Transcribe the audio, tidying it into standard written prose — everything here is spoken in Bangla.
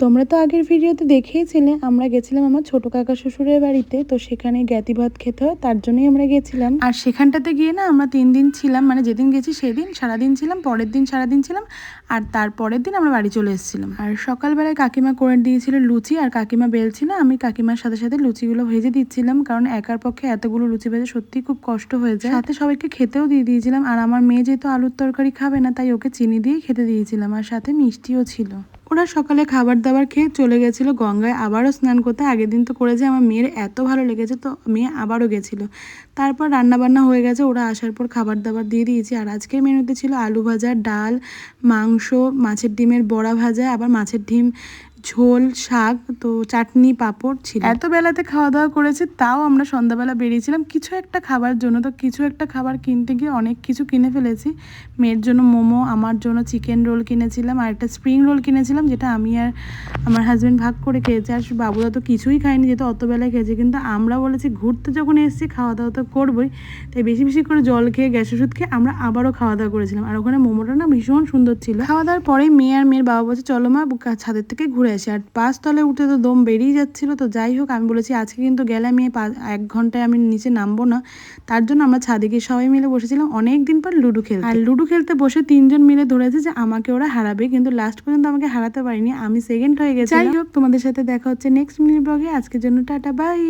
তোমরা তো আগের ভিডিওতে দেখেইছিলে আমরা গেছিলাম আমার ছোট কাকা শ্বশুরের বাড়িতে। তো সেখানে জ্ঞাতি ভাত খেতে হয়, তার জন্যই আমরা গেছিলাম। আর সেখানটাতে গিয়ে না আমরা 3 দিন ছিলাম, মানে যেদিন গেছি সেদিন সারাদিন ছিলাম, পরের দিন সারাদিন ছিলাম, আর তারপরের দিন আমরা বাড়ি চলে এসেছিলাম। আর সকালবেলায় কাকিমা করে দিয়েছিল লুচি, আর কাকিমা বেলছিল, আমি কাকিমার সাথে সাথে লুচিগুলো ভেজে দিচ্ছিলাম, কারণ একার পক্ষে এতগুলো লুচি ভেজে সত্যি খুব কষ্ট হয়ে যায়। সাথে সবাইকে খেতেও দিয়ে দিয়েছিলাম। আর আমার মেয়ে যেহেতু আলুর তরকারি খাবে না, তাই ওকে চিনি দিয়ে খেতে দিয়েছিলাম, আর সাথে মিষ্টিও ছিল। ওরা সকালে খাবার দাবার খেয়ে চলে গেছিলো গঙ্গায় আবারও স্নান করতে। আগের দিন তো করেছে, আমার মেয়ের এত ভালো লেগেছে, তো মেয়ে আবারও গেছিলো। তারপর রান্নাবান্না হয়ে গেছে, ওরা আসার পর খাবার দাবার দিয়ে দিয়েছি। আর আজকের মেনুতে ছিল আলু ভাজা, ডাল, মাংস, মাছের ডিমের বড়া ভাজা, আবার মাছের ডিম ঝোল, শাক, তো চাটনি, পাঁপড় ছিল। এত বেলাতে খাওয়া দাওয়া করেছি, তাও আমরা সন্ধ্যাবেলা বেরিয়েছিলাম কিছু একটা খাবার জন্য। তো কিছু একটা খাবার কিনতে গিয়ে অনেক কিছু কিনে ফেলেছি। মেয়ের জন্য মোমো, আমার জন্য চিকেন রোল কিনেছিলাম, আর একটা স্প্রিং রোল কিনেছিলাম, যেটা আমি আর আমার হাজব্যান্ড ভাগ করে খেয়েছি। আর বাবুরা তো কিছুই খায়নি, যেহেতু অত বেলায় খেয়েছে। কিন্তু আমরা বলেছি ঘুরতে যখন এসেছি খাওয়া দাওয়া তো করবোই, তাই বেশি বেশি করে জল খেয়ে গ্যাস ওষুধ খেয়ে আমরা আবারও খাওয়া দাওয়া করেছিলাম। আর ওখানে মোমোটা না ভীষণ সুন্দর ছিল। খাওয়া দাওয়ার পরেই মেয়ে আর মেয়ের বাবা বলছে চলো মা ছাদের থেকে ঘুরে আসি। আর 5 তলে উঠে তো দম বেরিয়ে যাচ্ছিল। তো যাই হোক, আমি বলেছি আজকে কিন্তু গেলে আমি 1 ঘন্টায় আমি নিচে নামবো না। তার জন্য আমরা ছাদে গিয়ে সবাই মিলে বসেছিলাম অনেক দিন পর লুডো খেলতে। আর লুডো খেলতে বসে 3 জন মিলে ধরেছে যে আমাকে ওরা হারাবে, কিন্তু লাস্ট পর্যন্ত আমাকে হারাতে পারিনি, আমি সেকেন্ড হয়ে গেছি। যাই হোক, তোমাদের সাথে দেখা হচ্ছে নেক্সট মিনি ব্লগে। আজকের জন্য টাটা, বাই।